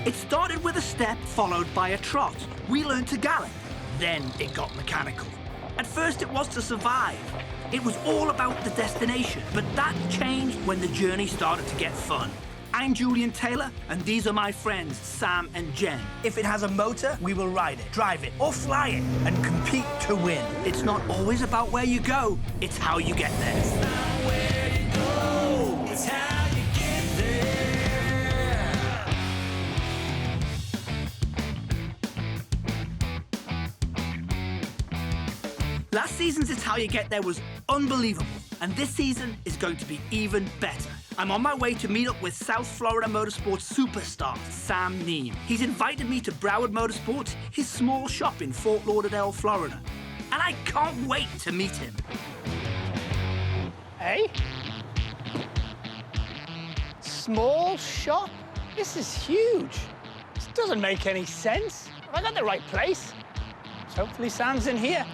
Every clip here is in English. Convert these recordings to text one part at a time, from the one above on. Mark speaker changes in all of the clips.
Speaker 1: It started with a step followed by a trot. We learned to gallop. Then it got mechanical. At first it was to survive. It was all about the destination, but that changed when the journey started to get fun. I'm Julian Taylor, and these are my friends, Sam and Jen. If it has a motor, we will ride it, drive it, or fly it, and compete to win. It's not always about where you go, it's how you get there. It's not where you go, it's how you get there. Last season's It's How You Get There was unbelievable, and this season is going to be even better. I'm on my way to meet up with South Florida motorsports superstar, Sam Neem. He's invited me to Broward Motorsports, his small shop in Fort Lauderdale, Florida. And I can't wait to meet him.
Speaker 2: Hey? Small shop? This is huge. This doesn't make any sense. Have I got the right place? So hopefully Sam's in here.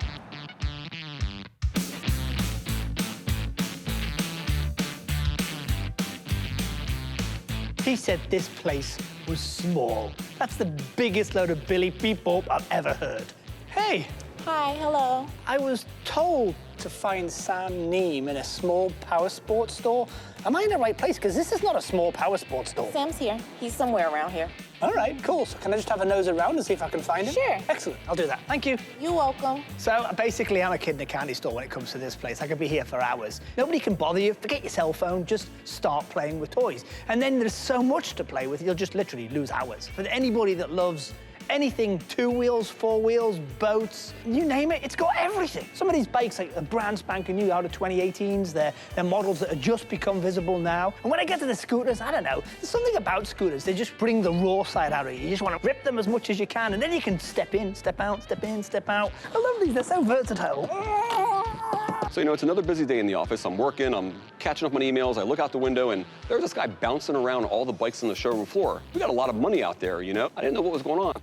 Speaker 2: He said this place was small. That's the biggest load of Billy Beep Bop I've ever heard. Hey.
Speaker 3: Hi, hello.
Speaker 2: I was told to find Sam Neem in a small power sports store. Am I in the right place? Because this is not a small power sports store.
Speaker 3: Sam's here. He's somewhere around here.
Speaker 2: All right, cool. So can I just have a nose around and see if I can find him?
Speaker 3: Sure.
Speaker 2: Excellent, I'll do that. Thank you.
Speaker 3: You're welcome.
Speaker 2: So basically, I'm a kid in a candy store when it comes to this place. I could be here for hours. Nobody can bother you. Forget your cell phone. Just start playing with toys. And then there's so much to play with, you'll just literally lose hours. For anybody that loves anything 2 wheels, 4 wheels, boats, you name it, it's got everything. Some of these bikes, like the brand spanking new out of 2018s, they're models that have just become visible now. And when I get to the scooters, I don't know, there's something about scooters, they just bring the raw side out of you. You just want to rip them as much as you can, and then you can step in, step out, step in, step out. I love these, they're so versatile.
Speaker 4: So, you know, it's another busy day in the office. I'm working, I'm catching up on emails. I look out the window, and there's this guy bouncing around all the bikes on the showroom floor. We got a lot of money out there, you know? I didn't know what was going on.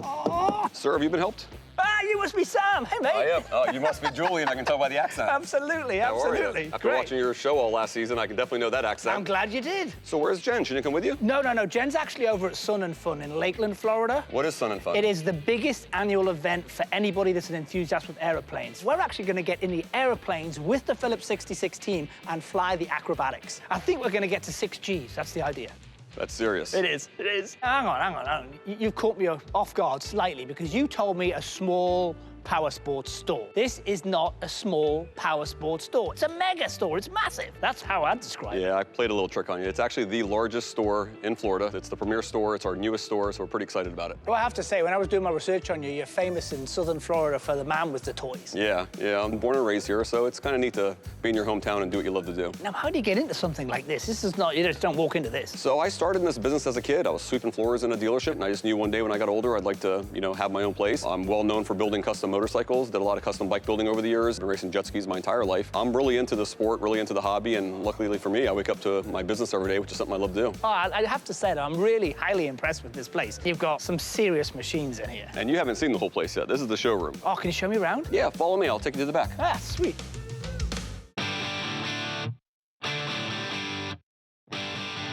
Speaker 2: Oh.
Speaker 4: Sir, have you been helped?
Speaker 2: Ah, you must be Sam. Hey, mate.
Speaker 4: I am. Oh, you must be Julian. I can tell by the accent.
Speaker 2: Absolutely,
Speaker 4: How are you?
Speaker 2: absolutely.
Speaker 4: After
Speaker 2: Great.
Speaker 4: watching your show all last season, I can definitely know that accent.
Speaker 2: I'm glad you did.
Speaker 4: So where's Jen? She didn't come with you?
Speaker 2: No. Jen's actually over at Sun and Fun in Lakeland, Florida.
Speaker 4: What is Sun and Fun?
Speaker 2: It is the biggest annual event for anybody that's an enthusiast with aeroplanes. We're actually going to get in the aeroplanes with the Phillips 66 team and fly the acrobatics. I think we're going to get to 6 Gs. That's the idea.
Speaker 4: That's serious.
Speaker 2: It is. It is. Hang on. You've caught me off guard slightly because you told me a small power sports store. This is not a small power sports store. It's a mega store. It's massive. That's how I'd describe it.
Speaker 4: Yeah, I played a little trick on you. It's actually the largest store in Florida. It's the premier store. It's our newest store, so we're pretty excited about it.
Speaker 2: Well, I have to say, when I was doing my research on you, you're famous in southern Florida for the man with the toys.
Speaker 4: Yeah. I'm born and raised here, so it's kind of neat to be in your hometown and do what you love to do.
Speaker 2: Now, how do you get into something like this? This is not, you just don't walk into this.
Speaker 4: So I started in this business as a kid. I was sweeping floors in a dealership, and I just knew one day when I got older, I'd like to, you know, have my own place. I'm well known for building custom motorcycles, did a lot of custom bike building over the years, been racing jet skis my entire life. I'm really into the sport, really into the hobby, and luckily for me, I wake up to my business every day, which is something I love to do.
Speaker 2: Oh, I have to say that I'm really highly impressed with this place. You've got some serious machines in here.
Speaker 4: And you haven't seen the whole place yet. This is the showroom.
Speaker 2: Oh, can you show me around?
Speaker 4: Yeah, follow me. I'll take you to the back.
Speaker 2: Ah, sweet.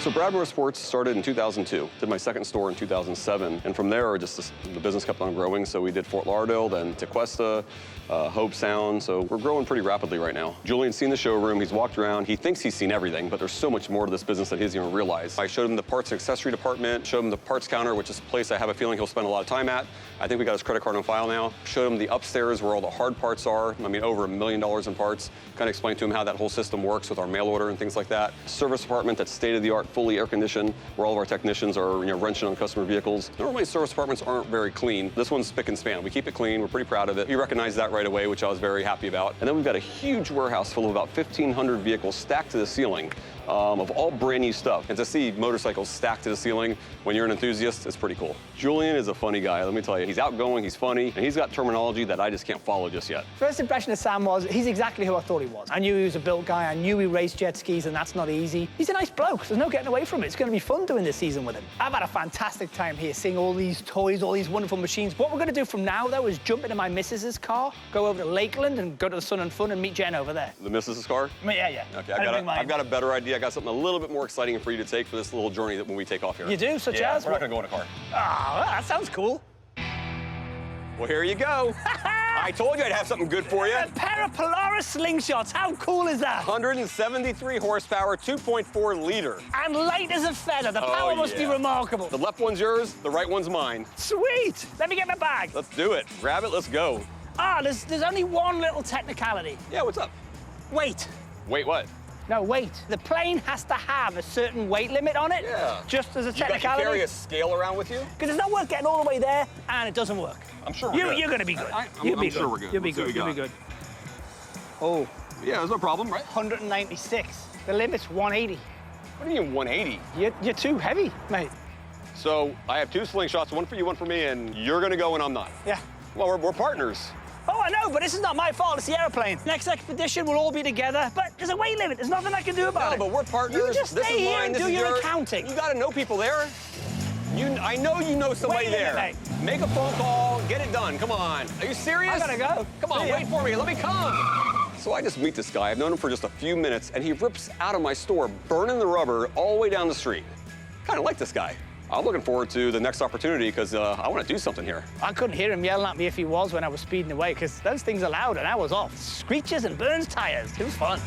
Speaker 4: So Broward Motorsports started in 2002. Did my second store in 2007. And from there, the business kept on growing. So we did Fort Lauderdale, then Tequesta, Hope Sound. So we're growing pretty rapidly right now. Julian's seen the showroom. He's walked around. He thinks he's seen everything, but there's so much more to this business that he doesn't even realize. I showed him the parts and accessory department, showed him the parts counter, which is a place I have a feeling he'll spend a lot of time at. I think we got his credit card on file now. Showed him the upstairs where all the hard parts are. I mean, over $1 million in parts. Kind of explained to him how that whole system works with our mail order and things like that. Service department that's state-of-the-art, fully air-conditioned, where all of our technicians are, you know, wrenching on customer vehicles. Normally, service departments aren't very clean. This one's spick and span. We keep it clean. We're pretty proud of it. He recognized that right away, which I was very happy about. And then we've got a huge warehouse full of about 1,500 vehicles stacked to the ceiling. Of all brand new stuff. And to see motorcycles stacked to the ceiling when you're an enthusiast, it's pretty cool. Julian is a funny guy, let me tell you. He's outgoing, he's funny, and he's got terminology that I just can't follow just yet.
Speaker 2: First impression of Sam was, he's exactly who I thought he was. I knew he was a built guy, I knew he raced jet skis, and that's not easy. He's a nice bloke, there's no getting away from it. It's gonna be fun doing this season with him. I've had a fantastic time here, seeing all these toys, all these wonderful machines. What we're gonna do from now, though, is jump into my missus's car, go over to Lakeland, and go to the Sun and Fun and meet Jen over there.
Speaker 4: The missus's car?
Speaker 2: Yeah.
Speaker 4: Okay, I've got a better idea. I got something a little bit more exciting for you to take for this little journey that when we take off here.
Speaker 2: You do? Such
Speaker 4: yeah,
Speaker 2: as?
Speaker 4: we're not gonna go in a car.
Speaker 2: Ah, that sounds cool.
Speaker 4: Well, here you go. I told you I'd have something good for you.
Speaker 2: A pair of Polaris Slingshots. How cool is that?
Speaker 4: 173 horsepower, 2.4 liter.
Speaker 2: And light as a feather. The power must be remarkable.
Speaker 4: The left one's yours, the right one's mine.
Speaker 2: Sweet. Let me get my bag.
Speaker 4: Let's do it. Grab it, let's go.
Speaker 2: Ah, there's only one little technicality.
Speaker 4: Yeah, what's up?
Speaker 2: Weight.
Speaker 4: Wait, what?
Speaker 2: No, weight. The plane has to have a certain weight limit on it.
Speaker 4: Yeah.
Speaker 2: Just as a
Speaker 4: You got to
Speaker 2: technicality.
Speaker 4: carry a scale around with you?
Speaker 2: Because it's not worth getting all the way there, and it doesn't work.
Speaker 4: I'm sure we're good.
Speaker 2: You're going to be good.
Speaker 4: I'm sure we're good.
Speaker 2: You'll be
Speaker 4: Let's see
Speaker 2: good.
Speaker 4: what we
Speaker 2: You'll be
Speaker 4: got.
Speaker 2: good. Oh,
Speaker 4: Yeah, there's no problem, right?
Speaker 2: 196. The limit's 180.
Speaker 4: What do you mean 180?
Speaker 2: You're too heavy, mate.
Speaker 4: So I have 2 slingshots, one for you, one for me, and you're gonna go and I'm not.
Speaker 2: Yeah.
Speaker 4: Well, we're partners.
Speaker 2: Oh, I know, but this is not my fault. It's the airplane. Next expedition, we'll all be together. But there's a weight limit. There's nothing I can do about
Speaker 4: No,
Speaker 2: it.
Speaker 4: but we're partners.
Speaker 2: You just
Speaker 4: This
Speaker 2: stay
Speaker 4: is
Speaker 2: here
Speaker 4: mine,
Speaker 2: and
Speaker 4: this
Speaker 2: do
Speaker 4: is
Speaker 2: your
Speaker 4: yours.
Speaker 2: accounting.
Speaker 4: You gotta know people there. I know you know somebody
Speaker 2: Wait a minute,
Speaker 4: there.
Speaker 2: mate.
Speaker 4: Make a phone call, get it done. Come on. Are you serious?
Speaker 2: I gotta go.
Speaker 4: Come on,
Speaker 2: See ya.
Speaker 4: wait for me. Let me come. So I just meet this guy. I've known him for just a few minutes, and he rips out of my store, burning the rubber all the way down the street. Kind of like this guy. I'm looking forward to the next opportunity because I want to do something here.
Speaker 2: I couldn't hear him yelling at me if he was when I was speeding away, because those things are loud and I was off. Screeches and burns tires. It was fun.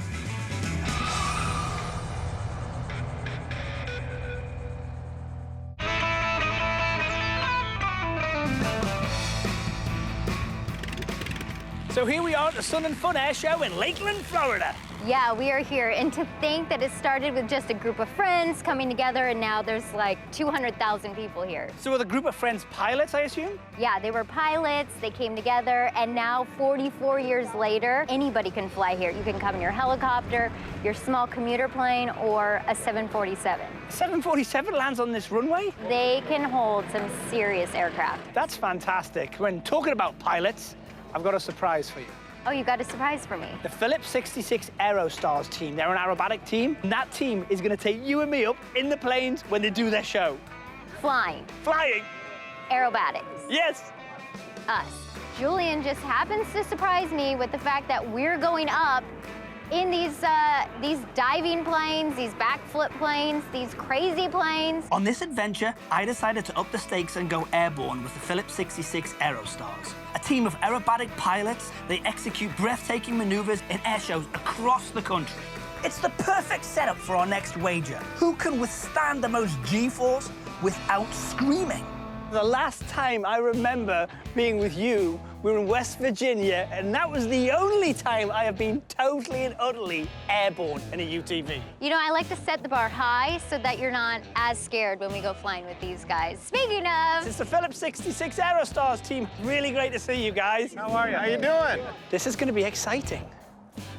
Speaker 2: So here we are at the Sun and Fun Air Show in Lakeland, Florida.
Speaker 5: Yeah, we are here. And to think that it started with just a group of friends coming together, and now there's like 200,000 people here.
Speaker 2: So are the group of friends pilots, I assume?
Speaker 5: Yeah, they were pilots, they came together, and now 44 years later, anybody can fly here. You can come in your helicopter, your small commuter plane, or a 747.
Speaker 2: 747 lands on this runway?
Speaker 5: They can hold some serious aircraft.
Speaker 2: That's fantastic. When talking about pilots, I've got a surprise for you.
Speaker 5: Oh, you got a surprise for me.
Speaker 2: The Phillips 66 Aerostars team, they're an aerobatic team, and that team is gonna take you and me up in the planes when they do their show.
Speaker 5: Flying,
Speaker 2: Flying,
Speaker 5: aerobatics,
Speaker 2: yes.
Speaker 5: us. Julian just happens to surprise me with the fact that we're going up in these diving planes, these backflip planes, these crazy planes.
Speaker 1: On this adventure, I decided to up the stakes and go airborne with the Phillips 66 Aerostars. A team of aerobatic pilots, they execute breathtaking maneuvers in air shows across the country. It's the perfect setup for our next wager. Who can withstand the most G-force without screaming?
Speaker 2: The last time I remember being with you, we were in West Virginia, and that was the only time I have been totally and utterly airborne in a UTV.
Speaker 5: You know, I like to set the bar high so that you're not as scared when we go flying with these guys. Speaking of,
Speaker 2: It's the Phillips 66 Aerostars team. Really great to see you guys.
Speaker 6: How are you? How you doing?
Speaker 2: This is gonna be exciting.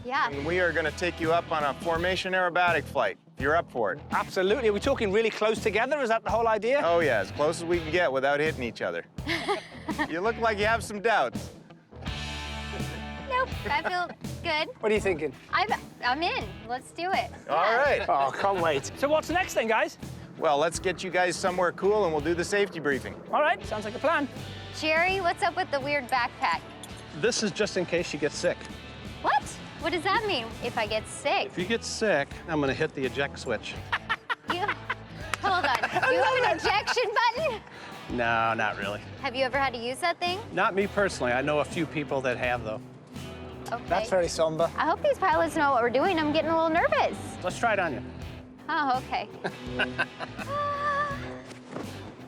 Speaker 5: yeah,
Speaker 6: We are going to take you up on a formation aerobatic flight. You're up for it.
Speaker 2: Absolutely. Are we talking really close together? Is that the whole idea?
Speaker 6: Oh, yeah, as close as we can get without hitting each other. You look like you have some doubts.
Speaker 5: nope, I feel good.
Speaker 2: What are you thinking?
Speaker 5: I'm in. Let's do it.
Speaker 6: All right.
Speaker 2: Oh, can't wait. So what's next then, guys?
Speaker 6: Well, let's get you guys somewhere cool and we'll do the safety briefing.
Speaker 2: All right, sounds like a plan.
Speaker 5: Jerry, what's up with the weird backpack?
Speaker 7: This is just in case you get sick.
Speaker 5: What? What does that mean if I get sick?
Speaker 7: If you get sick, I'm gonna hit the eject switch.
Speaker 5: Hold on. Do you have an ejection button?
Speaker 7: No, not really.
Speaker 5: Have you ever had to use that thing?
Speaker 7: Not me personally. I know a few people that have, though.
Speaker 5: Okay.
Speaker 2: That's very somber.
Speaker 5: I hope these pilots know what we're doing. I'm getting a little nervous.
Speaker 7: Let's try it on you.
Speaker 5: Oh, okay.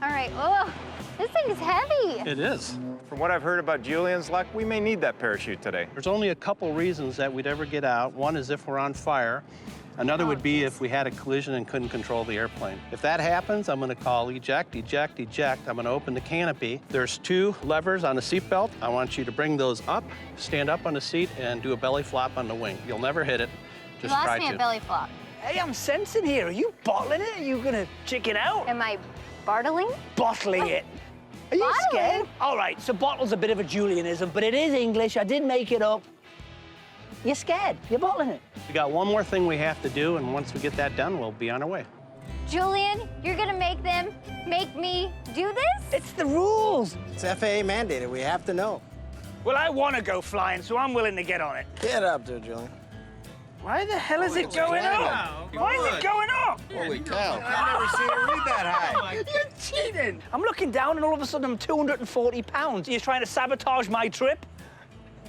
Speaker 5: All right. Oh, this thing is heavy.
Speaker 7: It is.
Speaker 6: From what I've heard about Julian's luck, we may need that parachute today.
Speaker 7: There's only a couple reasons that we'd ever get out. One is if we're on fire. Another would be if we had a collision and couldn't control the airplane. If that happens, I'm gonna call eject, eject, eject. I'm gonna open the canopy. There's 2 levers on the seatbelt. I want you to bring those up, stand up on the seat, and do a belly flop on the wing. You'll never hit it.
Speaker 5: You
Speaker 7: Just
Speaker 5: lost
Speaker 7: try
Speaker 5: me
Speaker 7: to.
Speaker 5: at belly flop.
Speaker 2: Hey, I'm sensing here. Are you bottling it? Are you gonna chicken out?
Speaker 5: Am I bartling?
Speaker 2: Bottling it. Are you
Speaker 5: Bottling?
Speaker 2: scared? All right, so bottle's a bit of a Julianism, but it is English. I did make it up. You're scared. You're bottling it.
Speaker 7: We got one more thing we have to do, and once we get that done, we'll be on our way.
Speaker 5: Julian, you're gonna make me do this?
Speaker 2: It's the rules.
Speaker 8: It's FAA mandated. We have to know.
Speaker 2: Well, I want to go flying, so I'm willing to get on it.
Speaker 8: Get up there, Julian.
Speaker 2: Why the hell is it going up? Why is it going up?
Speaker 6: Holy cow. I've never seen it read that high.
Speaker 2: You're cheating. I'm looking down and all of a sudden I'm 240 pounds. You're trying to sabotage my trip?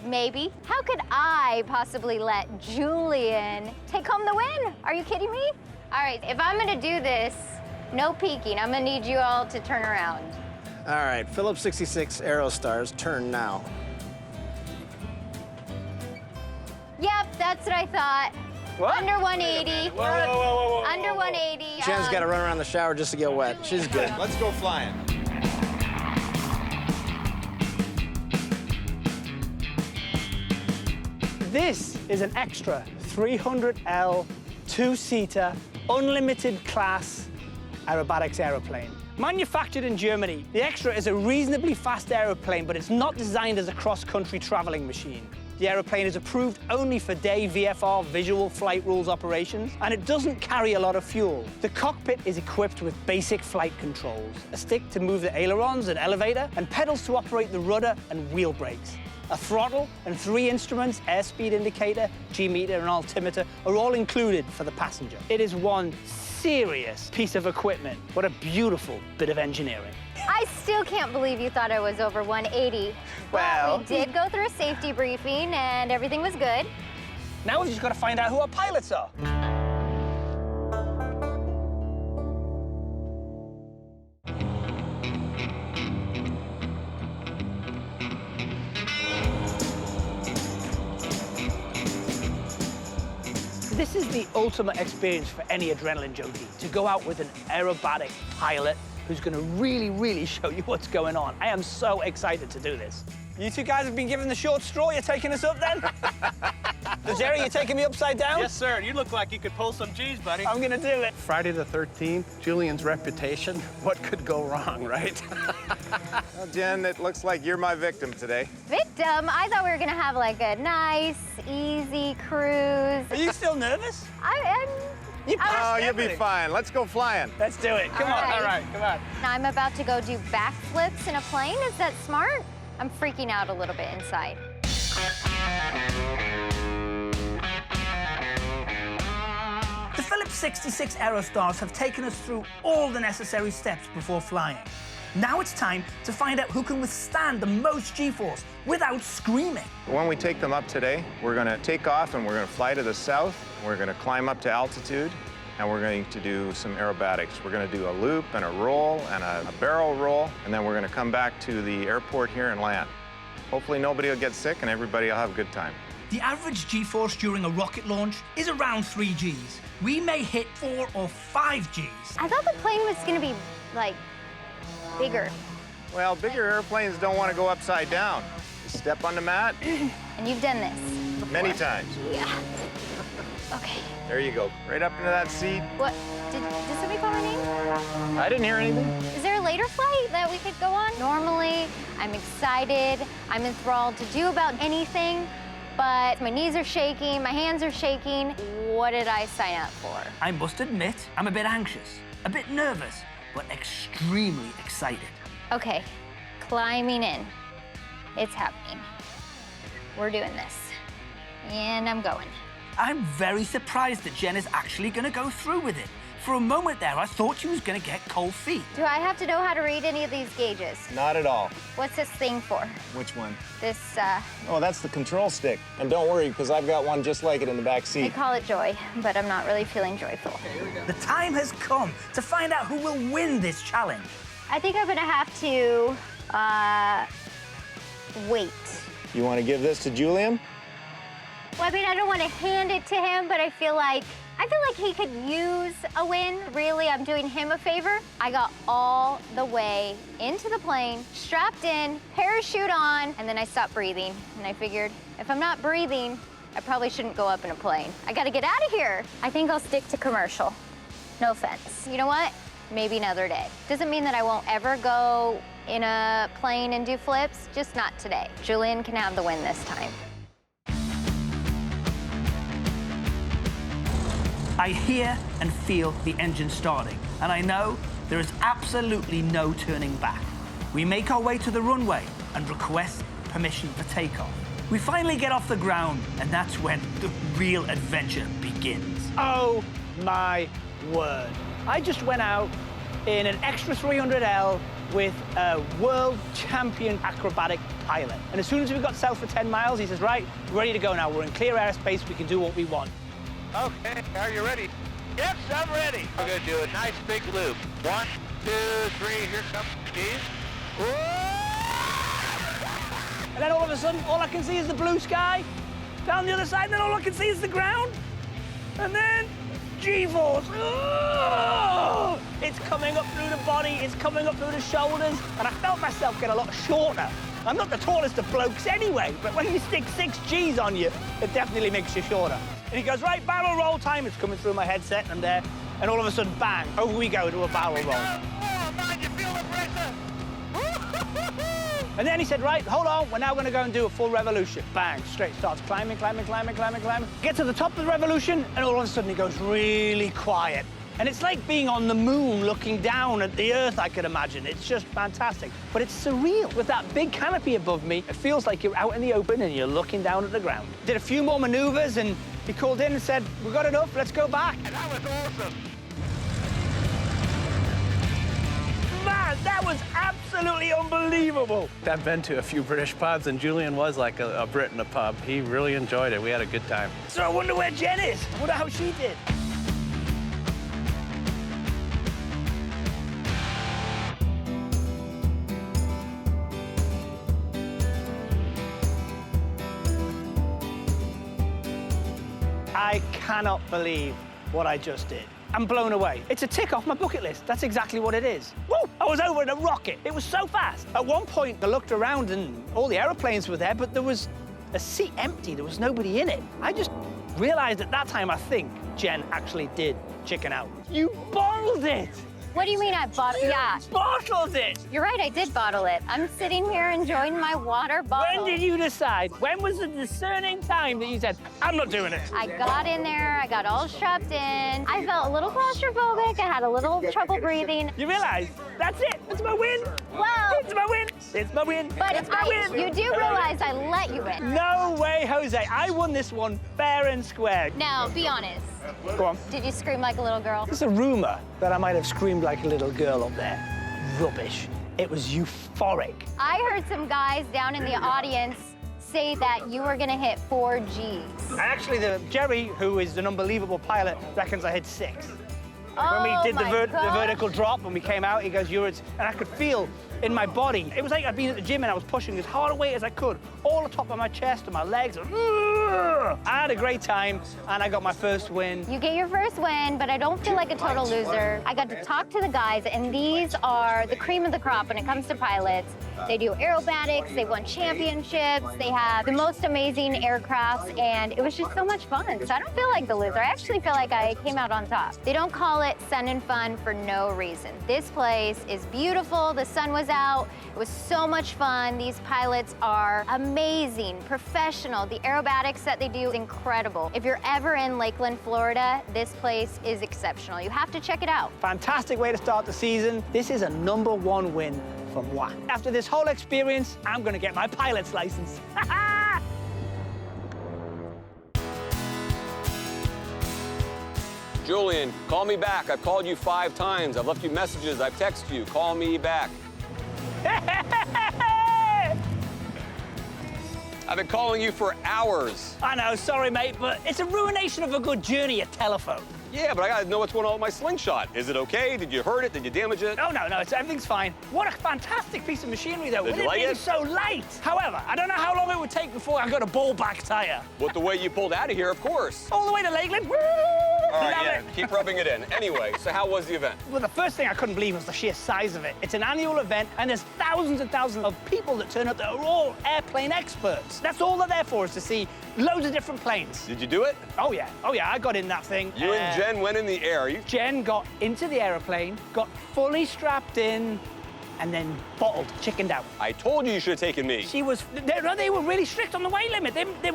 Speaker 5: Maybe. How could I possibly let Julian take home the win? Are you kidding me? All right, if I'm gonna do this, no peeking. I'm gonna need you all to turn around.
Speaker 8: All right, Phillips 66 Aerostars, turn now.
Speaker 5: Yep, that's what I thought.
Speaker 2: What?
Speaker 5: Under 180.
Speaker 2: Whoa.
Speaker 5: Under 180.
Speaker 8: Jen's got to run around the shower just to get wet. She's good.
Speaker 6: Let's go flying.
Speaker 2: This is an extra 300L, two-seater, unlimited class aerobatics aeroplane. Manufactured in Germany, the Extra is a reasonably fast aeroplane, but it's not designed as a cross-country traveling machine. The aeroplane is approved only for day VFR visual flight rules operations, and it doesn't carry a lot of fuel. The cockpit is equipped with basic flight controls, a stick to move the ailerons and elevator, and pedals to operate the rudder and wheel brakes. A throttle and 3 instruments, airspeed indicator, G-meter, and altimeter, are all included for the passenger. It is one serious piece of equipment. What a beautiful bit of engineering.
Speaker 5: I still can't believe you thought I was over 180.
Speaker 2: Well,
Speaker 5: we did go through a safety briefing and everything was good.
Speaker 2: now we've just got to find out who our pilots are. This is the ultimate experience for any adrenaline junkie, to go out with an aerobatic pilot who's going to really show you what's going on. I am so excited to do this. You two guys have been given the short straw. You're taking us up then? So Jerry, you're taking me upside down?
Speaker 7: Yes, sir. You look like you could pull some G's, buddy.
Speaker 2: I'm going to do it.
Speaker 7: Friday the 13th, Julian's reputation. What could go wrong, right?
Speaker 6: Well, Jen, it looks like you're my victim today.
Speaker 5: Victim, I thought we were gonna have like a nice, easy cruise.
Speaker 2: Are you still nervous? You
Speaker 6: Oh,
Speaker 2: passed
Speaker 6: you'll be
Speaker 2: everything.
Speaker 6: fine. Let's go flying.
Speaker 2: Let's do it. Come on.
Speaker 5: All right.
Speaker 2: Come on.
Speaker 5: Now I'm about to go do backflips in a plane. Is that smart? I'm freaking out a little bit inside.
Speaker 1: The Phillips 66 Aerostars have taken us through all the necessary steps before flying. Now it's time to find out who can withstand the most G-force without screaming.
Speaker 6: When we take them up today, we're going to take off and we're going to fly to the south. We're going to climb up to altitude and we're going to do some aerobatics. We're going to do a loop and a roll and a barrel roll, and then we're going to come back to the airport here and land. Hopefully nobody will get sick and everybody will have a good time.
Speaker 1: The average G-force during a rocket launch is around 3 Gs. We may hit 4 or 5 Gs.
Speaker 5: I thought the plane was gonna be like bigger.
Speaker 6: Well, bigger airplanes don't want to go upside down. You step on the mat
Speaker 5: And you've done this.
Speaker 6: many times.
Speaker 5: Yeah. Okay.
Speaker 6: There you go. Right up into that seat.
Speaker 5: What? Did somebody call my name?
Speaker 6: I didn't hear anything.
Speaker 5: Is there a later flight that we could go on? Normally, I'm excited. I'm enthralled to do about anything, but my knees are shaking, my hands are shaking. What did I sign up for?
Speaker 1: I must admit, I'm a bit anxious, a bit nervous, but extremely excited.
Speaker 5: Okay, climbing in. It's happening. We're doing this. And I'm going.
Speaker 1: I'm very surprised that Jen is actually going to go through with it. For a moment there, I thought she was going to get cold feet.
Speaker 5: Do I have to know how to read any of these gauges?
Speaker 6: Not at all.
Speaker 5: What's this thing for?
Speaker 6: Which one?
Speaker 5: This,
Speaker 6: Oh, that's the control stick. And don't worry, because I've got one just like it in the back
Speaker 5: they
Speaker 6: seat.
Speaker 5: call it joy, but I'm not really feeling joyful.
Speaker 1: The time has come to find out who will win this challenge.
Speaker 5: I think I'm gonna have to, wait.
Speaker 6: You want to give this to Julian?
Speaker 5: Well, I mean, I don't want to hand it to him, but I feel like he could use a win. Really, I'm doing him a favor. I got all the way into the plane, strapped in, parachute on, and then I stopped breathing. And I figured, if I'm not breathing, I probably shouldn't go up in a plane. I gotta get out of here. I think I'll stick to commercial. No offense. You know what? Maybe another day. Doesn't mean that I won't ever go in a plane and do flips, just not today. Julian can have the win this time.
Speaker 1: I hear and feel the engine starting, and I know there is absolutely no turning back. We make our way to the runway and request permission for takeoff. We finally get off the ground, and that's when the real adventure begins.
Speaker 2: Oh my word. I just went out in an extra 300L with a world champion acrobatic pilot. And as soon as we got south for 10 miles, he says, right, we're ready to go now. We're in clear airspace, we can do what we want.
Speaker 9: Okay, are you ready? Yes, I'm ready. We're gonna do a nice big loop. 1, 2, 3, here comes Steve.
Speaker 2: And then all of a sudden, all I can see is the blue sky. Down the other side, and then all I can see is the ground. And then, G-force. Oh! It's coming up through the body, it's coming up through the shoulders, and I felt myself get a lot shorter. I'm not the tallest of blokes anyway, but when you stick 6 Gs on you, it definitely makes you shorter. And he goes, right, barrel roll time. It's coming through my headset, and I'm there. And all of a sudden, bang, over we go to a barrel roll.
Speaker 9: Oh, man, you feel the pressure.
Speaker 2: And then he said, right, hold on, we're now going to go and do a full revolution. Bang, straight, starts climbing, climbing, climbing, climbing, climbing. Get to the top of the revolution, and all of a sudden it goes really quiet. And it's like being on the moon looking down at the Earth, I could imagine. It's just fantastic. But it's surreal. With that big canopy above me, it feels like you're out in the open and you're looking down at the ground. Did a few more maneuvers, and he called in and said, we've got enough, let's go back.
Speaker 9: And that was awesome.
Speaker 2: Man, that was absolutely unbelievable.
Speaker 7: I've been to a few British pubs, and Julian was like a Brit in a pub. He really enjoyed it. We had a good time.
Speaker 2: So I wonder where Jen is. I wonder how she did. I cannot believe what I just did. I'm blown away. It's a tick off my bucket list. That's exactly what it is. Woo! I was over in a rocket. It was so fast. At one point, I looked around and all the aeroplanes were there, but there was a seat empty. There was nobody in it. I just realized at that time, I think, Jen actually did chicken out. You bottled it!
Speaker 5: What do you mean I bottled? Yeah.
Speaker 2: Bottled it!
Speaker 5: You're right, I did bottle it. I'm sitting here enjoying my water bottle.
Speaker 2: When did you decide? When was the discerning time that you said, I'm not doing it?
Speaker 5: I got in there, I got all strapped in. I felt a little claustrophobic, I had a little trouble breathing.
Speaker 2: You realize, that's it, it's my win.
Speaker 5: Well,
Speaker 2: It's my win, it's my win,
Speaker 5: but
Speaker 2: it's my win.
Speaker 5: you do realize I let you in.
Speaker 2: No way, Jose, I won this one fair and square.
Speaker 5: Now, be honest.
Speaker 2: Go on.
Speaker 5: Did you scream like a little girl?
Speaker 2: There's a rumor that I might have screamed like a little girl up there. Rubbish. It was euphoric.
Speaker 5: I heard some guys down in the audience say that you were gonna hit 4 Gs.
Speaker 2: Actually, Jerry, who is an unbelievable pilot, reckons I hit 6.
Speaker 5: Oh,
Speaker 2: When we did the
Speaker 5: my
Speaker 2: vertical drop, when we came out, he goes, and I could feel in my body. It was like I'd been at the gym and I was pushing as hard a weight as I could, all the top of my chest and my legs. I had a great time, and I got my first win.
Speaker 5: You get your first win, but I don't feel like a total loser. I got to talk to the guys, and these are the cream of the crop when it comes to pilots. They do aerobatics, they've won championships, they have the most amazing aircrafts, and it was just so much fun. So I don't feel like the loser. I actually feel like I came out on top. They don't call it Sun and Fun for no reason. This place is beautiful. The sun was out. It was so much fun. These pilots are amazing, professional. The aerobatics that they do is incredible. If you're ever in Lakeland, Florida, this place is exceptional. You have to check it out.
Speaker 2: Fantastic way to start the season. This is a #1 win for moi. After this whole experience, I'm gonna get my pilot's license.
Speaker 4: Julian, call me back. I've called you 5 times. I've left you messages. I've texted you. Call me back. I've been calling you for hours.
Speaker 2: I know, sorry, mate, but it's a ruination of a good journey, a telephone.
Speaker 4: Yeah, but I gotta know what's going on with my slingshot. Is it okay? Did you hurt it? Did you damage it?
Speaker 2: No, everything's fine. What a fantastic piece of machinery, though.
Speaker 4: Did you like
Speaker 2: it being
Speaker 4: it?
Speaker 2: so light. However, I don't know how long it would take before I got a ball back tire.
Speaker 4: With the way you pulled out of here, of course.
Speaker 2: All the way to Lakeland. Woo!
Speaker 4: All right,
Speaker 2: Love
Speaker 4: yeah,
Speaker 2: it.
Speaker 4: keep rubbing it in. Anyway, so how was the event?
Speaker 2: Well, the first thing I couldn't believe was the sheer size of it. It's an annual event, and there's thousands and thousands of people that turn up that are all airplane experts. That's all they're there for, is to see loads of different planes.
Speaker 4: Did you do it?
Speaker 2: Oh, yeah, I got in that thing.
Speaker 4: You and Jen went in the air.
Speaker 2: Jen got into the aeroplane, got fully strapped in, and then bottled, chickened out.
Speaker 4: I told you should have taken me.
Speaker 2: She was, they were really strict on the weight limit. They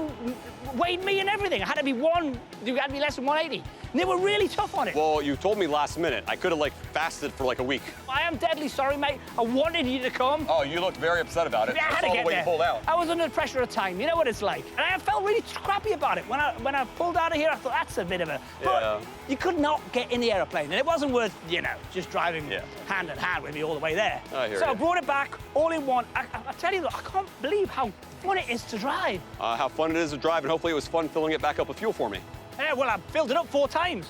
Speaker 2: weighed me and everything. I had to be you had to be less than 180. And they were really tough on it.
Speaker 4: Well, you told me last minute. I could have, like, fasted for, like, a week.
Speaker 2: I am deadly sorry, mate. I wanted you to come.
Speaker 4: Oh, you looked very upset about it.
Speaker 2: Yeah, I had to
Speaker 4: saw
Speaker 2: get
Speaker 4: the way
Speaker 2: there.
Speaker 4: you pulled out.
Speaker 2: I was under the pressure of time. You know what it's like. And I felt really crappy about it. When I pulled out of here, I thought, that's a bit of a...
Speaker 4: Yeah.
Speaker 2: But you could not get in the aeroplane. And it wasn't worth, you know, just driving hand in hand with me all the way there.
Speaker 4: I hear
Speaker 2: so
Speaker 4: you.
Speaker 2: I brought it back, all in one. I tell you, I can't believe how fun it is to drive.
Speaker 4: How fun it is to drive, and hopefully it was fun filling it back up with fuel for me.
Speaker 2: Yeah, well, I filled it up 4 times.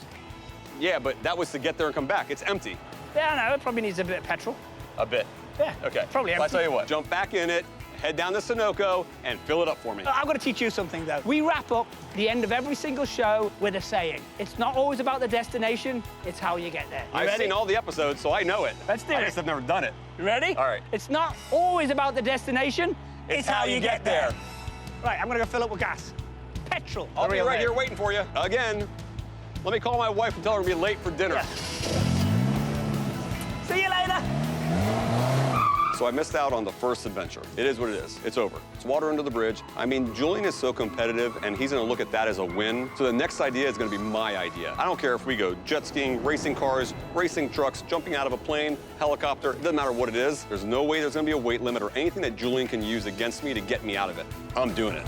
Speaker 4: Yeah, but that was to get there and come back. It's empty.
Speaker 2: Yeah, I know. It probably needs a bit of petrol.
Speaker 4: A bit.
Speaker 2: Yeah.
Speaker 4: Okay.
Speaker 2: Probably empty.
Speaker 4: Well, I tell you what, jump back in it, head down to Sunoco, and fill it up for me.
Speaker 2: I'm going to teach you something, though. We wrap up the end of every single show with a saying. It's not always about the destination, it's how you get there. You
Speaker 4: I've
Speaker 2: ready?
Speaker 4: seen all the episodes, so I know it.
Speaker 2: Let's do
Speaker 4: I
Speaker 2: it.
Speaker 4: just have never done it.
Speaker 2: You ready?
Speaker 4: All right.
Speaker 2: It's not always about the destination,
Speaker 4: It's how you get there.
Speaker 2: Right, I'm going to go fill up with gas. Petrol.
Speaker 4: I'll be
Speaker 2: Real
Speaker 4: right
Speaker 2: thing.
Speaker 4: here waiting for you. Again. Let me call my wife and tell her to be late for dinner.
Speaker 2: Yeah. See you later.
Speaker 4: So I missed out on the first adventure. It is what it is. It's over. It's water under the bridge. I mean, Julian is so competitive, and he's gonna look at that as a win. So the next idea is gonna be my idea. I don't care if we go jet skiing, racing cars, racing trucks, jumping out of a plane, helicopter, it doesn't matter what it is. There's no way there's gonna be a weight limit or anything that Julian can use against me to get me out of it. I'm doing it.